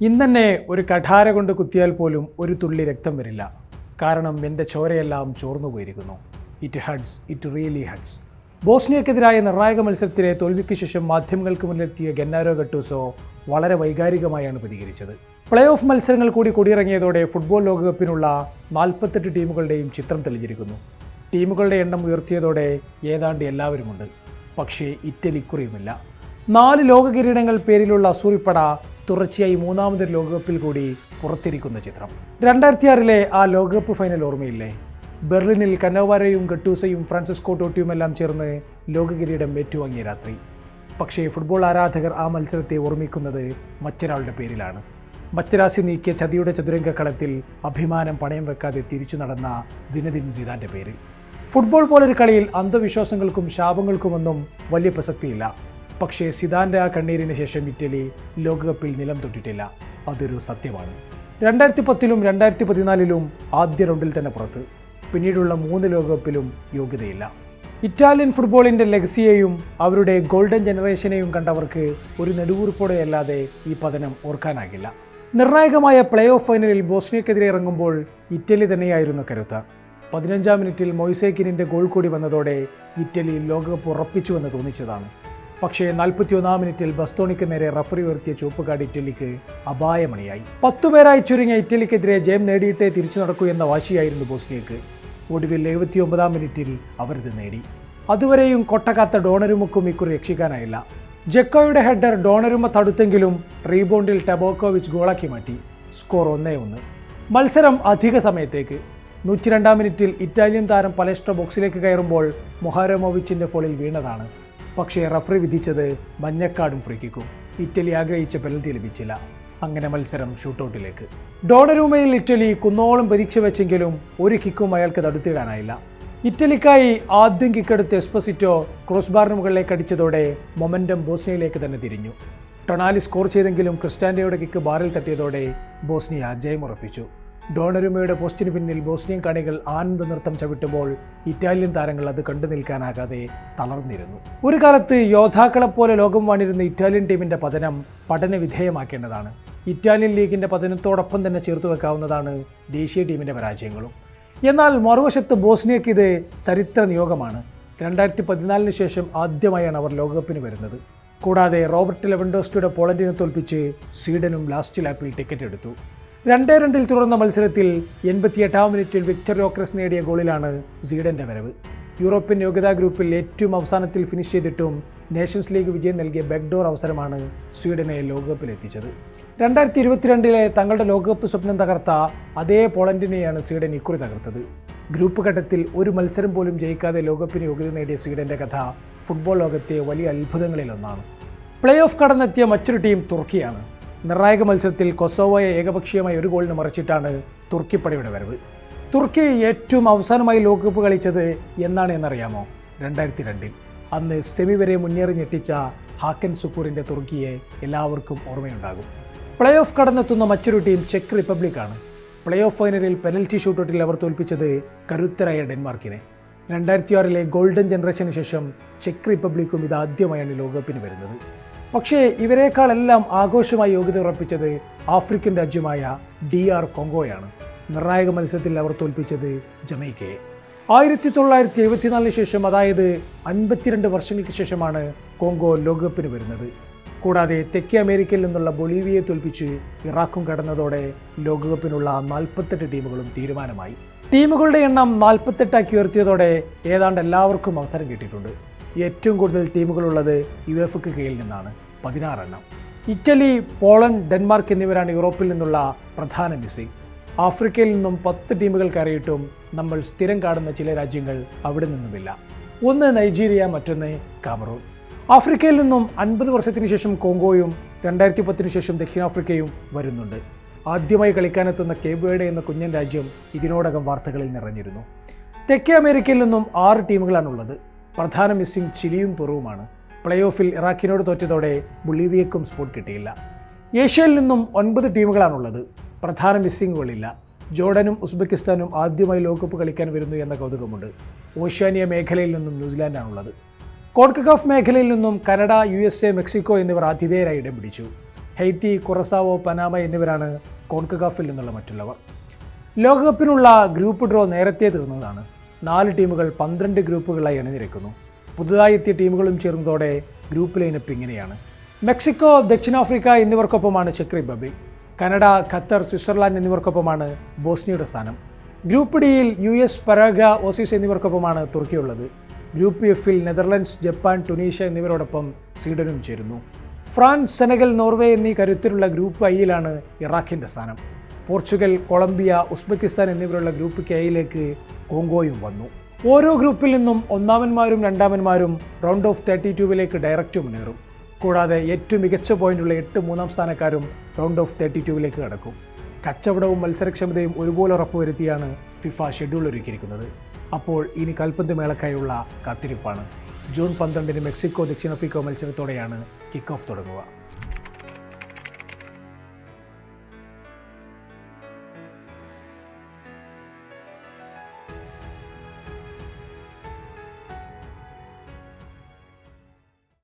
ഇന്നെന്നെ ഒരു കഠാര കൊണ്ട് കുത്തിയാൽ പോലും ഒരു തുള്ളി രക്തം വരില്ല. കാരണം എൻ്റെ ചോരയെല്ലാം ചോർന്നു പോയിരിക്കുന്നു. It hurts, it really hurts. ബോസ്നിയക്കെതിരായ നിർണായക മത്സരത്തിലെ തോൽവിക്ക് ശേഷം മാധ്യമങ്ങൾക്ക് മുന്നിലെത്തിയ ഗന്നാരോ ഗട്ടൂസോ വളരെ വൈകാരികമായാണ് പ്രതികരിച്ചത്. പ്ലേ ഓഫ് മത്സരങ്ങൾ കൂടി കൊടിയിറങ്ങിയതോടെ ഫുട്ബോൾ ലോകകപ്പിനുള്ള 48 ടീമുകളുടെയും ചിത്രം തെളിഞ്ഞിരിക്കുന്നു. ടീമുകളുടെ എണ്ണം ഉയർത്തിയതോടെ ഏതാണ്ട് എല്ലാവരുമുണ്ട്. പക്ഷേ ഇറ്റലി ഇക്കുറിയുമില്ല. 4 ലോക കിരീടങ്ങൾ പേരിലുള്ള സൂറിപ്പട തുടർച്ചയായി മൂന്നാമതൊരു ലോകകപ്പിൽ കൂടി പുറത്തിരിക്കുന്ന ചിത്രം. 2006 ആ ലോകകപ്പ് ഫൈനൽ ഓർമ്മയില്ലേ? ബെർലിനിൽ കന്നോവാരയും ഗട്ടൂസയും ഫ്രാൻസിസ്കോ ടോട്ടിയുമെല്ലാം ചേർന്ന് ലോക കിരീടം ഏറ്റുവാങ്ങിയ രാത്രി. പക്ഷേ ഫുട്ബോൾ ആരാധകർ ആ മത്സരത്തെ ഓർമ്മിക്കുന്നത് മറ്റൊരാളുടെ പേരിലാണ്. മറ്റരാശി നീക്കിയ ചതിയുടെ ചതുരംഗക്കളത്തിൽ അഭിമാനം പണയം വെക്കാതെ തിരിച്ചു നടന്ന സിനദിൻ സിദാന്റെ പേരിൽ. ഫുട്ബോൾ പോലൊരു കളിയിൽ അന്ധവിശ്വാസങ്ങൾക്കും ശാപങ്ങൾക്കുമൊന്നും വലിയ പ്രസക്തിയില്ല. പക്ഷേ സിദാന്റെ ആ കണ്ണീരിന് ശേഷം ഇറ്റലി ലോകകപ്പിൽ നിലം തൊട്ടിട്ടില്ല. അതൊരു സത്യമാണ്. 2010-ലും 2014-ലും ആദ്യ റൗണ്ടിൽ തന്നെ പുറത്ത്. പിന്നീടുള്ള 3 ലോകകപ്പിലും യോഗ്യതയില്ല. ഇറ്റാലിയൻ ഫുട്ബോളിൻ്റെ ലെഗസിയെയും അവരുടെ ഗോൾഡൻ ജനറേഷനെയും കണ്ടവർക്ക് ഒരു നെടുവീർപ്പോടെയല്ലാതെ ഈ പതനം ഓർക്കാനാകില്ല. നിർണായകമായ പ്ലേ ഓഫ് ഫൈനലിൽ ബോസ്നിയക്കെതിരെ ഇറങ്ങുമ്പോൾ ഇറ്റലി തന്നെയായിരുന്നു കരുത്ത്. 15-ാം മിനിറ്റിൽ മൊയ്സേക്കിനിൻ്റെ ഗോൾ കൂടി വന്നതോടെ ഇറ്റലി ലോകകപ്പ് ഉറപ്പിച്ചുവെന്ന് തോന്നിച്ചതാണ്. പക്ഷേ 41-ാം മിനിറ്റിൽ ബസ്തോണിക്ക് നേരെ റഫറി ഉയർത്തിയ ചുവപ്പുകാർഡ് ഇറ്റലിക്ക് അപായമണിയായി. 10 പേരായി ചുരുങ്ങിയ ഇറ്റലിക്കെതിരെ ജയം നേടിയിട്ടേ തിരിച്ചു നടക്കൂ എന്ന വാശിയായിരുന്നു ബോസ്നിയക്ക്. ഒടുവിൽ 79-ാം മിനിറ്റിൽ അവരിത് നേടി. അതുവരെയും കൊട്ടകാത്ത ഡോണരുമക്കും ഇക്കുറി രക്ഷിക്കാനായില്ല. ജെക്കോയുടെ ഹെഡർ ഡോണരുമ തടുത്തെങ്കിലും റീബൗണ്ടിൽ ടെബോക്കോവിച്ച് ഗോളാക്കി മാറ്റി. സ്കോർ 1-1. മത്സരം അധിക സമയത്തേക്ക്. 102-ാം മിനിറ്റിൽ ഇറ്റാലിയൻ താരം പലേസ്ട്രോ ബോക്സിലേക്ക് കയറുമ്പോൾ മൊഹാരോമോവിച്ചിൻ്റെ ഫോളിൽ വീണതാണ്. പക്ഷേ റഫറി വിധിച്ചത് മഞ്ഞക്കാർഡും ഫ്രീ കിക്കും. ഇറ്റലി ആഗ്രഹിച്ച പെനൽറ്റി ലഭിച്ചില്ല. അങ്ങനെ മത്സരം ഷൂട്ടൗട്ടിലേക്ക്. ഡോണരൂമയിൽ ഇറ്റലി കുന്നോളം പ്രതീക്ഷ വെച്ചെങ്കിലും ഒരു കിക്കും അയാൾക്ക് തടുത്തിടാനായില്ല. ഇറ്റലിക്കായി ആദ്യം കിക്കെടുത്ത് എസ്പോസിറ്റോ ക്രോസ് ബാറിന് മുകളിലേക്ക് അടിച്ചതോടെ മൊമെന്റം ബോസ്നിയയിലേക്ക് തന്നെ തിരിഞ്ഞു. ടൊണാലി സ്കോർ ചെയ്തെങ്കിലും ക്രിസ്റ്റാൻഡോയുടെ കിക്ക് ബാറിൽ തട്ടിയതോടെ ബോസ്നിയ ജയമുറപ്പിച്ചു. ഡോണരുമയുടെ പോസ്റ്റിന് പിന്നിൽ ബോസ്നിയൻ കാണികൾ ആനന്ദ നൃത്തം ചവിട്ടുമ്പോൾ ഇറ്റാലിയൻ താരങ്ങൾ അത് കണ്ടു നിൽക്കാനാകാതെ തളർന്നിരുന്നു. ഒരു കാലത്ത് യോദ്ധാക്കളെപ്പോലെ ലോകം വാണിരുന്ന ഇറ്റാലിയൻ ടീമിൻ്റെ പതനം പഠന വിധേയമാക്കേണ്ടതാണ്. ഇറ്റാലിയൻ ലീഗിൻ്റെ പതനത്തോടൊപ്പം തന്നെ ചേർത്ത് വെക്കാവുന്നതാണ് ദേശീയ ടീമിൻ്റെ പരാജയങ്ങളും. എന്നാൽ മറുവശത്ത് ബോസ്നിയക്ക് ഇത് ചരിത്ര നിയോഗമാണ്. 2014-ന് ശേഷം ആദ്യമായാണ് അവർ ലോകകപ്പിന് വരുന്നത്. കൂടാതെ റോബർട്ട് ലെവൻഡോസ്കിയുടെ പോളണ്ടിനെ തോൽപ്പിച്ച് സ്വീഡനും ലാസ്റ്റ് ലാപ്പിൽ ടിക്കറ്റ് എടുത്തു. 2-2 തുടർന്ന മത്സരത്തിൽ 88-ാം മിനിറ്റിൽ വിക്ടർ യോക്രസ് നേടിയ ഗോളിലാണ് സ്വീഡന്റെ വരവ്. യൂറോപ്യൻ യോഗ്യതാ ഗ്രൂപ്പിൽ ഏറ്റവും അവസാനത്തിൽ ഫിനിഷ് ചെയ്തിട്ടും നേഷൻസ് ലീഗ് വിജയം നൽകിയ ബാക്ക്ഡോർ അവസരമാണ് സ്വീഡനെ ലോകകപ്പിലെത്തിച്ചത്. 2022-ലെ തങ്ങളുടെ ലോകകപ്പ് സ്വപ്നം തകർത്ത അതേ പോളണ്ടിനെയാണ് സ്വീഡൻ ഇക്കുറി തകർത്തത്. ഗ്രൂപ്പ് ഘട്ടത്തിൽ ഒരു മത്സരം പോലും ജയിക്കാതെ ലോകകപ്പിന് യോഗ്യത നേടിയ സ്വീഡന്റെ കഥ ഫുട്ബോൾ ലോകത്തെ വലിയ അത്ഭുതങ്ങളിലൊന്നാണ്. പ്ലേ ഓഫ് കടന്നെത്തിയ മറ്റൊരു ടീം തുർക്കിയാണ്. നിർണായക മത്സരത്തിൽ കൊസോവോയെ ഏകപക്ഷീയമായി 1 ഗോളിന് മറിച്ചിട്ടാണ് തുർക്കിപ്പടയുടെ വരവ്. തുർക്കി ഏറ്റവും അവസാനമായി ലോകകപ്പ് കളിച്ചത് എന്നാണ് എന്നറിയാമോ? 2002-ൽ. അന്ന് സെമി വരെ മുന്നേറി ഞെട്ടിച്ച ഹാക്കൻ സുക്കൂറിൻ്റെ തുർക്കിയെ എല്ലാവർക്കും ഓർമ്മയുണ്ടാകും. പ്ലേ ഓഫ് കടന്നെത്തുന്ന മറ്റൊരു ടീം ചെക്ക് റിപ്പബ്ലിക്കാണ്. പ്ലേ ഓഫ് ഫൈനലിൽ പെനൽറ്റി ഷൂട്ടൗട്ടിൽ അവർ തോൽപ്പിച്ചത് കരുത്തരായ ഡെൻമാർക്കിനെ. 2006-ലെ ഗോൾഡൻ ജനറേഷന് ശേഷം ചെക്ക് റിപ്പബ്ലിക്കും ഇതാദ്യമായാണ് ലോകകപ്പിന് വരുന്നത്. പക്ഷേ ഇവരെക്കാളെല്ലാം ആഘോഷമായി യോഗ്യത ഉറപ്പിച്ചത് ആഫ്രിക്കൻ രാജ്യമായ DR കോങ്കോയാണ്. നിർണായക മത്സരത്തിൽ അവർ തോൽപ്പിച്ചത് ജമൈക്കയെ. 1974-ന് ശേഷം, അതായത് 52 വർഷങ്ങൾക്ക് ശേഷമാണ് കോങ്കോ ലോകകപ്പിന് വരുന്നത്. കൂടാതെ തെക്കേ അമേരിക്കയിൽ നിന്നുള്ള ബൊളീവിയയെ തോൽപ്പിച്ച് ഇറാഖും കടന്നതോടെ ലോകകപ്പിനുള്ള 48 ടീമുകളും തീരുമാനമായി. ടീമുകളുടെ എണ്ണം 48 ഉയർത്തിയതോടെ ഏതാണ്ട് എല്ലാവർക്കും അവസരം കിട്ടിയിട്ടുണ്ട്. ഏറ്റവും കൂടുതൽ ടീമുകളുള്ളത് യുഎഫക്ക് കീഴിൽ നിന്നാണ്, 16 എണ്ണം. ഇറ്റലി, പോളണ്ട്, ഡെൻമാർക്ക് എന്നിവരാണ് യൂറോപ്പിൽ നിന്നുള്ള പ്രധാന മിസ്സിംഗ്. ആഫ്രിക്കയിൽ നിന്നും 10 ടീമുകൾ കയറിയിട്ടും നമ്മൾ സ്ഥിരം കാണുന്ന ചില രാജ്യങ്ങൾ അവിടെ നിന്നുമില്ല. ഒന്ന് നൈജീരിയ, മറ്റൊന്ന് കാമറൂൺ. ആഫ്രിക്കയിൽ നിന്നും 50 വർഷത്തിന് ശേഷം കോങ്കോയും 2010-ന് ശേഷം ദക്ഷിണാഫ്രിക്കയും വരുന്നുണ്ട്. ആദ്യമായി കളിക്കാനെത്തുന്ന കേപ്പ് വെർഡെ എന്ന കുഞ്ഞൻ രാജ്യം ഇതിനോടകം വാർത്തകളിൽ നിറഞ്ഞിരുന്നു. തെക്കേ അമേരിക്കയിൽ നിന്നും 6 ടീമുകളാണുള്ളത്. പ്രധാന മിസ്സിംഗ് ചിലിയും പെറുവുമാണ്. പ്ലേ ഓഫിൽ ഇറാഖിനോട് തോറ്റതോടെ ബൊളീവിയക്കും സ്പോട്ട് കിട്ടിയില്ല. ഏഷ്യയിൽ നിന്നും 9 ടീമുകളാണുള്ളത്. പ്രധാന മിസ്സിങ്ങുകളില്ല. ജോർഡനും ഉസ്ബെക്കിസ്ഥാനും ആദ്യമായി ലോകകപ്പ് കളിക്കാൻ വരുന്നു എന്ന കൗതുകമുണ്ട്. ഓഷ്യാനിയ മേഖലയിൽ നിന്നും ന്യൂസിലാൻഡാണുള്ളത്. കോൺകക്കാഫ് മേഖലയിൽ നിന്നും കാനഡ, USA, മെക്സിക്കോ എന്നിവർ ആതിഥേയരായി ഇടം പിടിച്ചു. ഹെയ്ത്തി, കുറസാവോ, പനാമ എന്നിവരാണ് കോൺകകാഫിൽ നിന്നുള്ള മറ്റുള്ളവർ. ലോകകപ്പിനുള്ള ഗ്രൂപ്പ് ഡ്രോ നേരത്തെ തീർന്നതാണ്. 4 ടീമുകൾ 12 ഗ്രൂപ്പുകളായി അണിനിരക്കുന്നു. പുതുതായി എത്തിയ ടീമുകളും ചേർന്നതോടെ ഗ്രൂപ്പ് ലൈനപ്പ് ഇങ്ങനെയാണ്. മെക്സിക്കോ, ദക്ഷിണാഫ്രിക്ക എന്നിവർക്കൊപ്പമാണ് ചെക്ക് റിപ്പബ്ലിക്. കാനഡ, ഖത്തർ, സ്വിറ്റ്സർലാൻഡ് എന്നിവർക്കൊപ്പമാണ് ബോസ്നിയയുടെ സ്ഥാനം. ഗ്രൂപ്പ് ഡിയിൽ US, പരാഗ്വ, ഓസീസ് എന്നിവർക്കൊപ്പമാണ് തുർക്കിയുള്ളത്. ഗ്രൂപ്പ് എഫിൽ നെതർലൻഡ്സ്, ജപ്പാൻ, ടുണീഷ്യ എന്നിവരോടൊപ്പം സ്വീഡനും ചേരുന്നു. ഫ്രാൻസ്, സെനഗൽ, നോർവേ എന്നീ കരുത്തിലുള്ള ഗ്രൂപ്പ് ഐയിലാണ് ഇറാഖിൻ്റെ സ്ഥാനം. പോർച്ചുഗൽ, കൊളംബിയ, ഉസ്ബെക്കിസ്ഥാൻ എന്നിവരുള്ള ഗ്രൂപ്പ് കെയിലേക്ക് കോങ്കോയും വന്നു. ഓരോ ഗ്രൂപ്പിൽ നിന്നും ഒന്നാമന്മാരും രണ്ടാമന്മാരും റൗണ്ട് ഓഫ് 32 ഡയറക്റ്റ് മുന്നേറും. കൂടാതെ ഏറ്റവും മികച്ച പോയിന്റുള്ള 8 മൂന്നാം സ്ഥാനക്കാരും റൗണ്ട് ഓഫ് 32 കടക്കും. കച്ചവടവും മത്സരക്ഷമതയും ഒരുപോലെ ഉറപ്പുവരുത്തിയാണ് ഫിഫ ഷെഡ്യൂൾ ഒരുക്കിയിരിക്കുന്നത്. അപ്പോൾ ഇനി കാൽപന്ത് മേളക്കായുള്ള കാത്തിരിപ്പാണ്. ജൂൺ 12 മെക്സിക്കോ, ദക്ഷിണാഫ്രിക്ക മത്സരത്തോടെയാണ് കിക്ക് ഓഫ് തുടങ്ങുക.